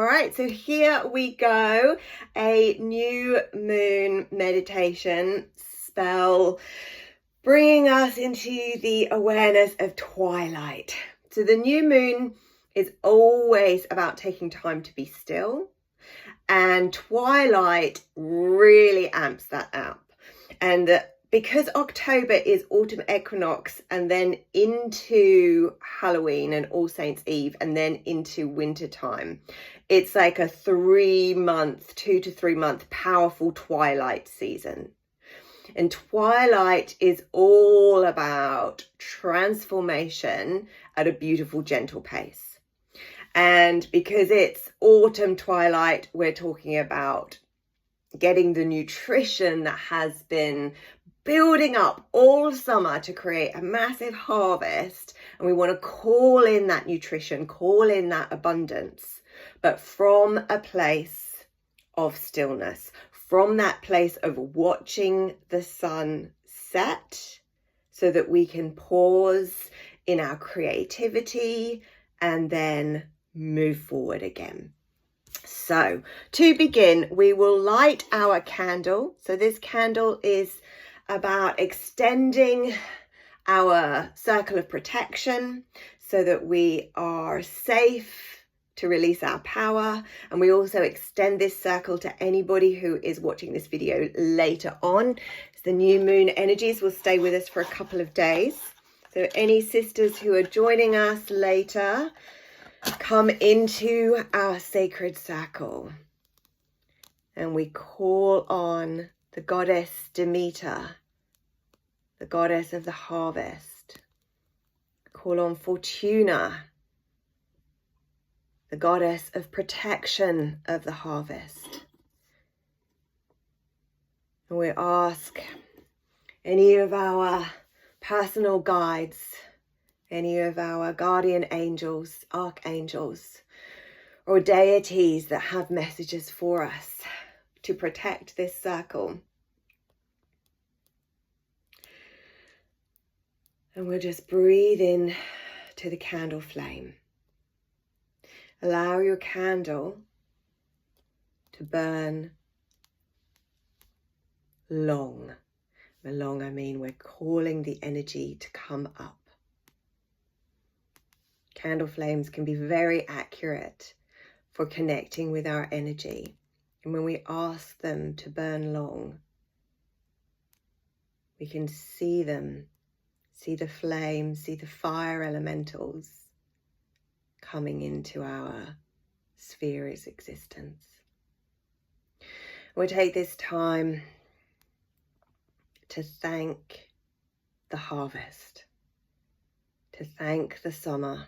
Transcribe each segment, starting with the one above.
All right, so here we go, a new moon meditation spell, bringing us into the awareness of twilight. So the new moon is always about taking time to be still, and twilight really amps that up. And because October is autumn equinox and then into Halloween and All Saints Eve and then into winter time, it's like a 2 to 3 month powerful twilight season. And twilight is all about transformation at a beautiful, gentle pace. And because it's autumn twilight, we're talking about getting the nutrition that has been building up all summer to create a massive harvest. And we want to call in that nutrition, call in that abundance, but from a place of stillness, from that place of watching the sun set so that we can pause in our creativity and then move forward again. So to begin, we will light our candle. So this candle is about extending our circle of protection so that we are safe to release our power. And we also extend this circle to anybody who is watching this video later on. The new moon energies will stay with us for a couple of days. So any sisters who are joining us later, come into our sacred circle and we call on the goddess Demeter, the goddess of the harvest. Call on Fortuna, the goddess of protection of the harvest. And we ask any of our personal guides, any of our guardian angels, archangels, or deities that have messages for us to protect this circle. And we'll just breathe in to the candle flame. Allow your candle to burn long. By long, I mean we're calling the energy to come up. Candle flames can be very accurate for connecting with our energy. And when we ask them to burn long, we can see them, see the flame, see the fire elementals coming into our sphere's existence. We'll take this time to thank the harvest, to thank the summer,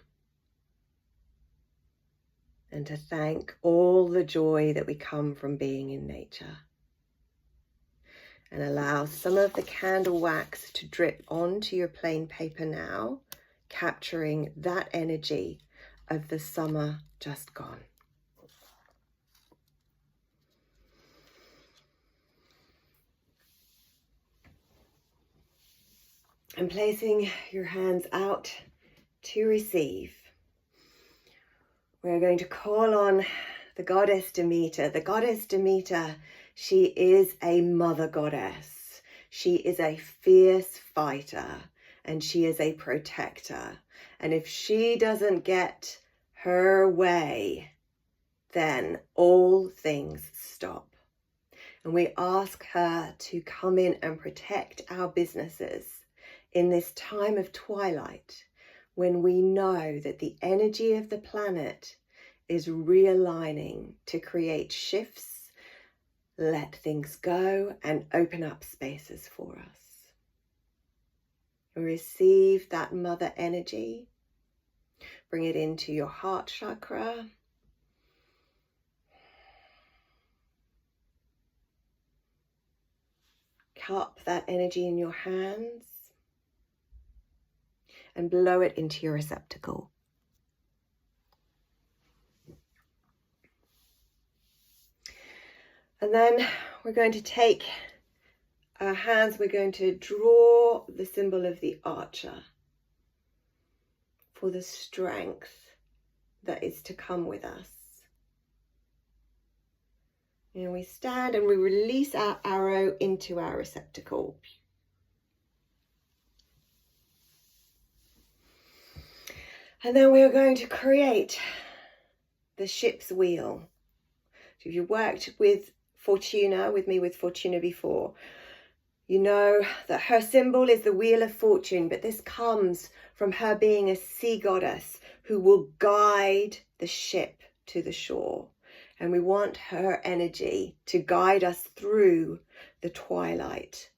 and to thank all the joy that we come from being in nature. And allow some of the candle wax to drip onto your plain paper now, capturing that energy of the summer just gone. And placing your hands out to receive, we're going to call on the goddess Demeter. The goddess Demeter, she is a mother goddess. She is a fierce fighter and she is a protector. And if she doesn't get her way, then all things stop. And we ask her to come in and protect our businesses in this time of twilight, when we know that the energy of the planet is realigning to create shifts, let things go, and open up spaces for us. Receive that mother energy. Bring it into your heart chakra. Cup that energy in your hands and blow it into your receptacle. And then we're going to take our hands, we're going to draw the symbol of the archer for the strength that is to come with us. And we stand and we release our arrow into our receptacle. And then we are going to create the ship's wheel. So if you worked with me with Fortuna before, you know that her symbol is the Wheel of Fortune, but this comes from her being a sea goddess who will guide the ship to the shore. And we want her energy to guide us through the twilight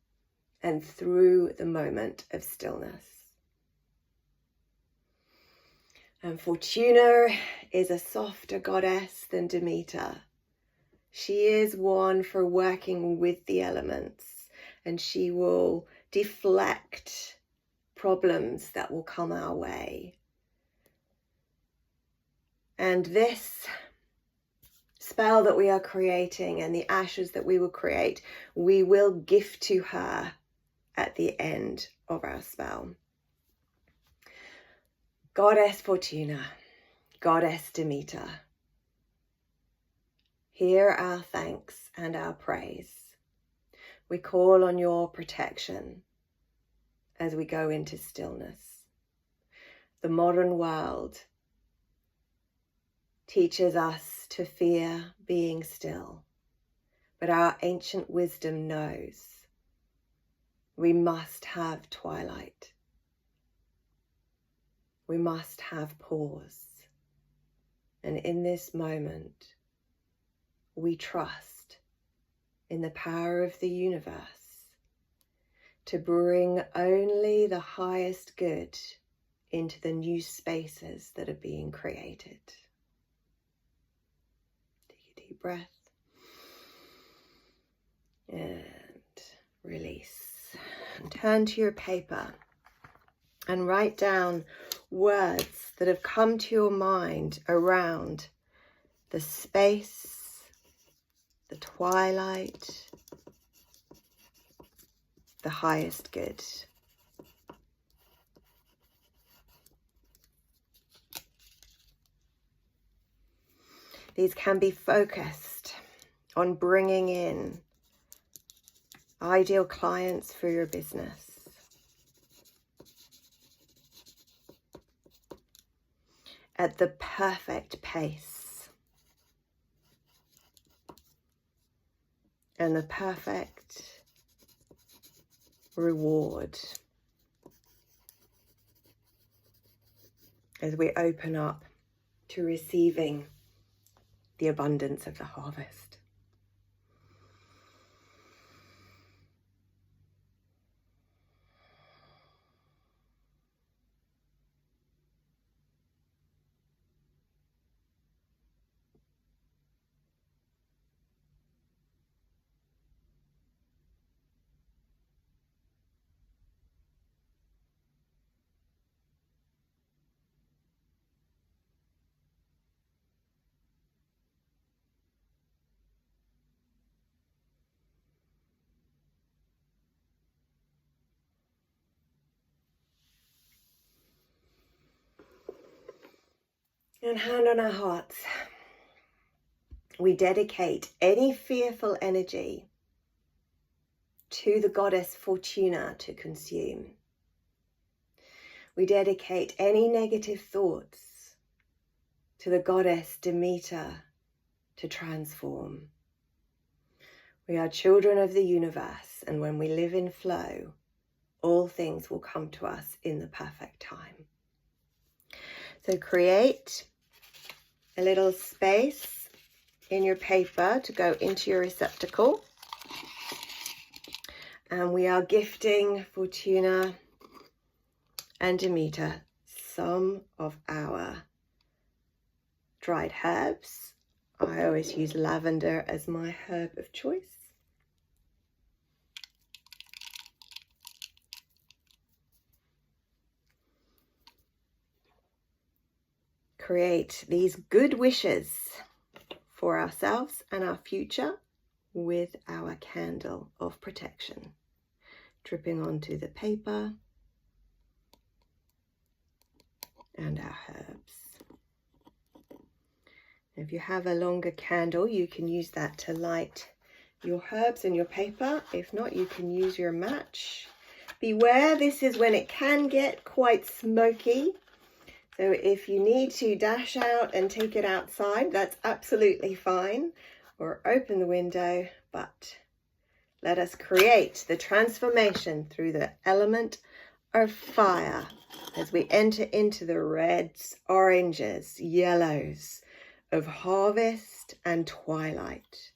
and through the moment of stillness. And Fortuna is a softer goddess than Demeter. She is one for working with the elements, and she will deflect problems that will come our way. And this spell that we are creating and the ashes that we will create, we will gift to her at the end of our spell. Goddess Fortuna, Goddess Demeter, hear our thanks and our praise. We call on your protection as we go into stillness. The modern world teaches us to fear being still, but our ancient wisdom knows we must have twilight. We must have pause. And in this moment, we trust in the power of the universe to bring only the highest good into the new spaces that are being created. Take a deep breath and release. And turn to your paper and write down words that have come to your mind around the space, the twilight, the highest good. These can be focused on bringing in ideal clients for your business, at the perfect pace and the perfect reward as we open up to receiving the abundance of the harvest. And hand on our hearts, we dedicate any fearful energy to the goddess Fortuna to consume. We dedicate any negative thoughts to the goddess Demeter to transform. We are children of the universe, and when we live in flow, all things will come to us in the perfect time. So create a little space in your paper to go into your receptacle. And we are gifting Fortuna and Demeter some of our dried herbs. I always use lavender as my herb of choice. Create these good wishes for ourselves and our future with our candle of protection, dripping onto the paper and our herbs. If you have a longer candle, you can use that to light your herbs and your paper. If not, you can use your match. Beware, this is when it can get quite smoky. So if you need to dash out and take it outside, that's absolutely fine. Or open the window, but let us create the transformation through the element of fire as we enter into the reds, oranges, yellows of harvest and twilight.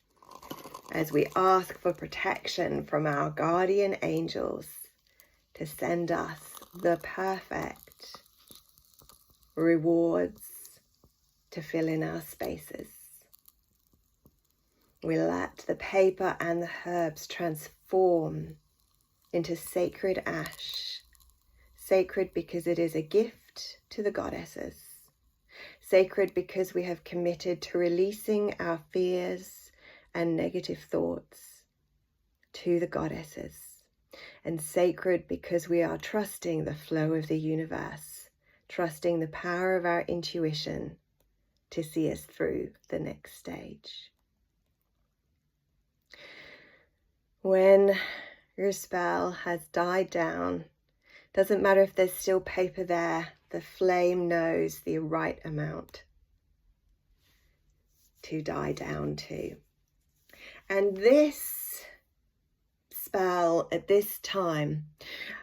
As we ask for protection from our guardian angels to send us the perfect rewards to fill in our spaces. We let the paper and the herbs transform into sacred ash. Sacred because it is a gift to the goddesses. Sacred because we have committed to releasing our fears and negative thoughts to the goddesses. And sacred because we are trusting the flow of the universe, trusting the power of our intuition to see us through the next stage. When your spell has died down, doesn't matter if there's still paper there, the flame knows the right amount to die down to. And this spell at this time,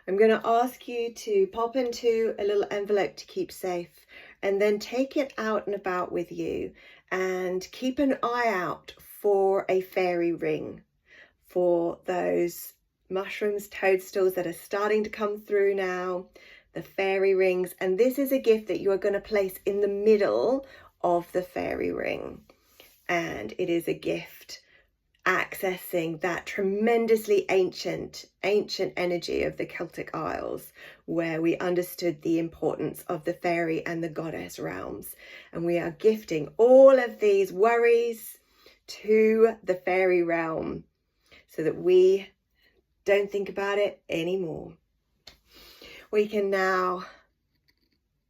I'm going to ask you to pop into a little envelope to keep safe and then take it out and about with you and keep an eye out for a fairy ring, for those mushrooms, toadstools that are starting to come through now, the fairy rings. And this is a gift that you are going to place in the middle of the fairy ring. And it is a gift accessing that tremendously ancient energy of the Celtic Isles, where we understood the importance of the fairy and the goddess realms. And we are gifting all of these worries to the fairy realm so that we don't think about it anymore. We can now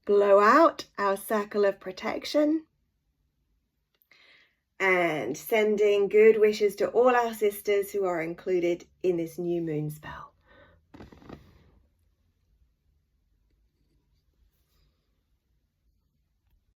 blow out our circle of protection and sending good wishes to all our sisters who are included in this new moon spell.